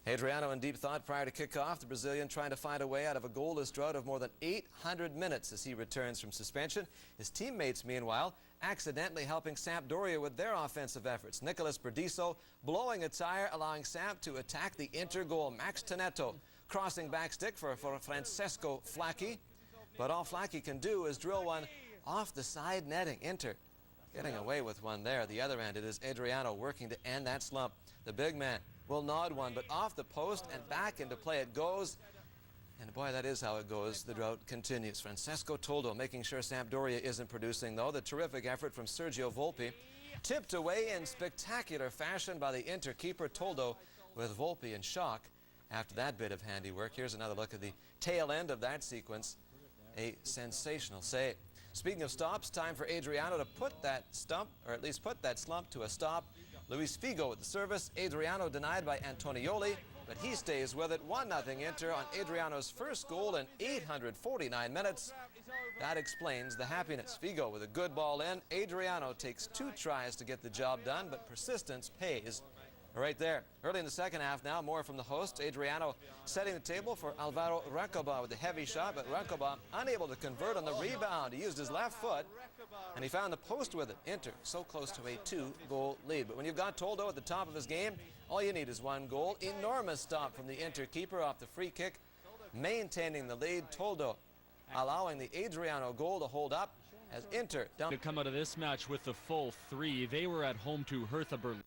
Adriano in deep thought prior to kickoff. The Brazilian trying to find a way out of a goalless drought of more than 800 minutes as he returns from suspension. His teammates, meanwhile, accidentally helping Sampdoria with their offensive efforts. Nicolas Berdisso blowing a tire, allowing Samp to attack the Inter goal. Max Teneto crossing back stick for Francesco Flacchi. But all Flacchi can do is drill one off the side netting. Inter getting away with one there. The other end, it is Adriano working to end that slump. The big man will nod one, but off the post and back into play it goes. And boy, that is how it goes. The drought continues. Francesco Toldo making sure Sampdoria isn't producing, though. The terrific effort from Sergio Volpi. Tipped away in spectacular fashion by the Inter keeper. Toldo with Volpi in shock after that bit of handiwork. Here's another look at the tail end of that sequence. A sensational save. Speaking of stops, time for Adriano to put that stump, or at least put that slump to a stop. Luis Figo with the service. Adriano denied by Antonioli, but he stays with it. 1-0 Inter on Adriano's first goal in 849 minutes. That explains the happiness. Figo with a good ball in. Adriano takes 2 tries to get the job done, but persistence pays. Right there. Early in the second half now, more from the hosts. Adriano setting the table for Alvaro Recoba with a heavy shot, but Recoba unable to convert on the rebound. He used his left foot, and he found the post with it. Inter so close to a 2-goal lead. But when you've got Toldo at the top of his game, all you need is 1 goal. Enormous stop from the Inter keeper off the free kick, maintaining the lead. Toldo allowing the Adriano goal to hold up as Inter to come out of this match with the full 3. They were at home to Hertha Berlin.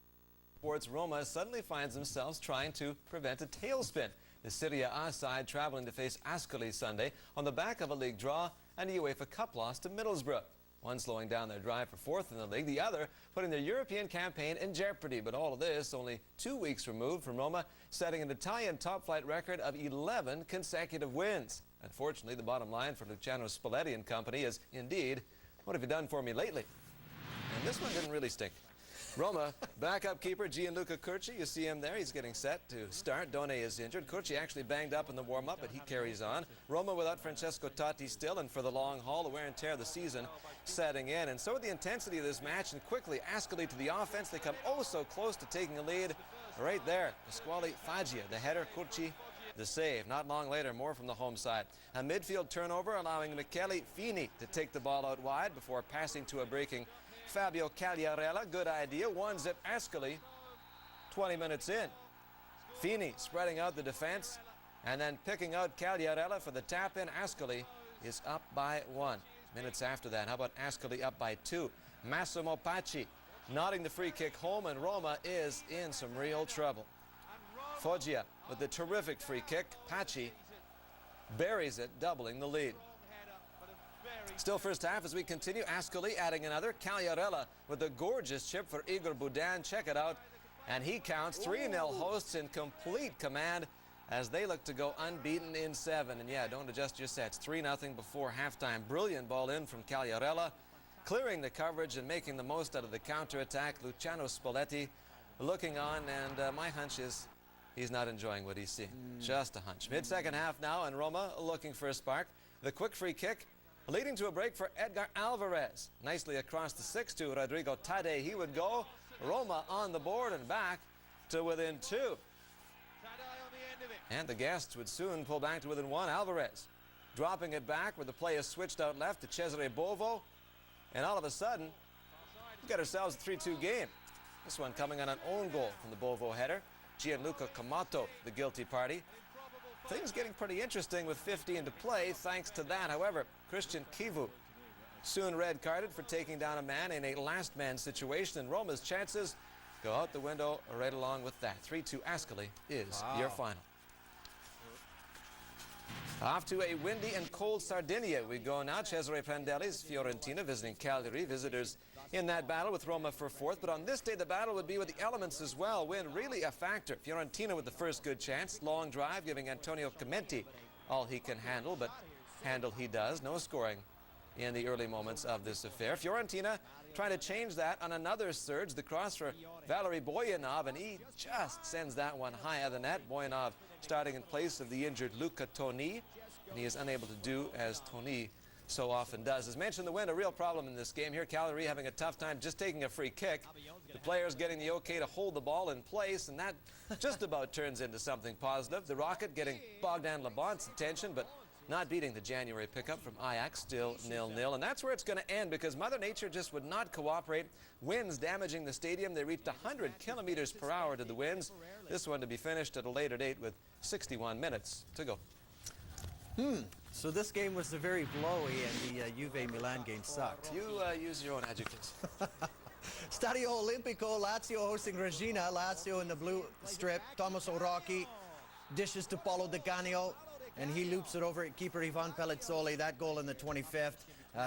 Sports Roma suddenly finds themselves trying to prevent a tailspin. The Serie A side traveling to face Ascoli Sunday on the back of a league draw and a UEFA Cup loss to Middlesbrough. One slowing down their drive for 4th in the league, the other putting their European campaign in jeopardy. But all of this only 2 weeks removed from Roma setting an Italian top-flight record of 11 consecutive wins. Unfortunately, the bottom line for Luciano Spalletti and company is, indeed, what have you done for me lately? And this one didn't really stink. Roma, backup keeper Gianluca Curci, you see him there, he's getting set to start. Done is injured. Curci actually banged up in the warm-up, but he carries on. Roma without Francesco Totti still, and for the long haul, the wear and tear of the season setting in. And so with the intensity of this match, and quickly Ascoli to the offense, they come oh so close to taking a lead. Right there, Pasquale Faggia, the header, Curci, the save. Not long later, more from the home side. A midfield turnover allowing Michele Fini to take the ball out wide before passing to a breaking Fabio Cagliarella. Good idea. 1-0 Ascoli 20 minutes in. Fini spreading out the defense and then picking out Cagliarella for the tap-in. Ascoli is up by 1. Minutes after that, how about Ascoli up by 2? Massimo Pacci nodding the free kick home, and Roma is in some real trouble. Foggia with the terrific free kick. Pacci buries it, doubling the lead. Still first half as we continue. Ascoli adding another. Cagliarella with a gorgeous chip for Igor Budan. Check it out. And he counts. 3-0 hosts in complete command as they look to go unbeaten in 7. And yeah, don't adjust your sets. 3-0 before halftime. Brilliant ball in from Cagliarella, clearing the coverage and making the most out of the counterattack. Luciano Spalletti looking on, and my hunch is he's not enjoying what he's seeing. Just a hunch. Mid-second half now, and Roma looking for a spark. The quick free kick leading to a break for Edgar Alvarez. Nicely across the 6 to Rodrigo Tade. He would go. Roma on the board and back to within 2. And the guests would soon pull back to within 1. Alvarez dropping it back where the play is switched out left to Cesare Bovo. And all of a sudden, we got ourselves a 3-2 game. This one coming on an own goal from the Bovo header. Gianluca Camato, the guilty party. Things getting pretty interesting with 15 to play thanks to that. However, Christian Kivu soon red-carded for taking down a man in a last-man situation, and Roma's chances go out the window right along with that. 3-2 Ascoli is your final. Off to a windy and cold Sardinia we go now. Cesare Prandelli's Fiorentina visiting Cagliari. Visitors in that battle with Roma for 4th. But on this day, the battle would be with the elements as well. Wind really a factor. Fiorentina with the first good chance. Long drive giving Antonio Commenti all he can handle, but handle he does. No scoring in the early moments of this affair. Fiorentina trying to change that on another surge. The cross for Valery Boyanov, and he just sends that one high of the net. Boyanov starting in place of the injured Luca Toni, and he is unable to do as Toni so often does. As mentioned, the wind a real problem in this game here. Cavalry having a tough time just taking a free kick. The players getting the okay to hold the ball in place, and that just about turns into something positive. The Rocket getting Bogdan Labonte's attention, but not beating the January pickup from Ajax, still 0-0. And that's where it's going to end because Mother Nature just would not cooperate. Winds damaging the stadium. They reached 100 kilometers per hour to the winds. This one to be finished at a later date with 61 minutes to go. So this game was very blowy, and the Juve Milan game sucked. You use your own adjectives. Stadio Olimpico, Lazio hosting Regina. Lazio in the blue strip. Thomas Orocchi dishes to Paulo Di Canio, and he loops it over at keeper Ivan Pellizzoli. That goal in the 25th.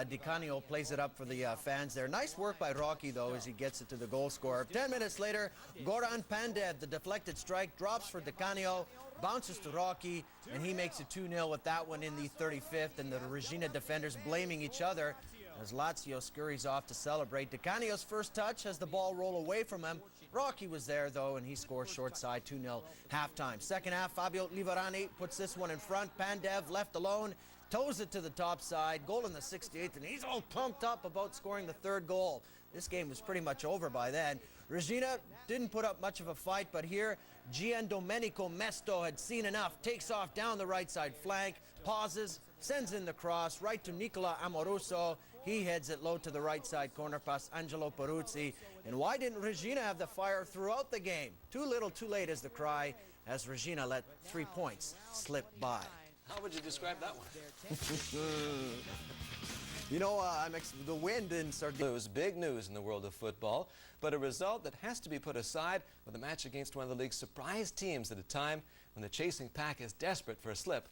Di Canio plays it up for the fans there. Nice work by Rocky, though, as he gets it to the goal scorer. 10 minutes later, Goran Pandev, the deflected strike, drops for Di Canio, bounces to Rocky, and he makes it 2-0 with that one in the 35th. And the Regina defenders blaming each other as Lazio scurries off to celebrate. Di Canio's first touch has the ball roll away from him. Rocky was there, though, and he scores short side, 2-0 halftime. Second half, Fabio Livarani puts this one in front. Pandev left alone, toes it to the top side. Goal in the 68th, and he's all pumped up about scoring the third goal. This game was pretty much over by then. Regina didn't put up much of a fight, but here, Giandomenico Mesto had seen enough. Takes off down the right side flank, pauses, sends in the cross right to Nicola Amoruso. He heads it low to the right side corner past Angelo Peruzzi. And why didn't Regina have the fire throughout the game? Too little, too late is the cry, as Regina let 3 points slip by. How would you describe that one? You know, the wind in Sardinia. Big news in the world of football, but a result that has to be put aside with a match against one of the league's surprise teams at a time when the chasing pack is desperate for a slip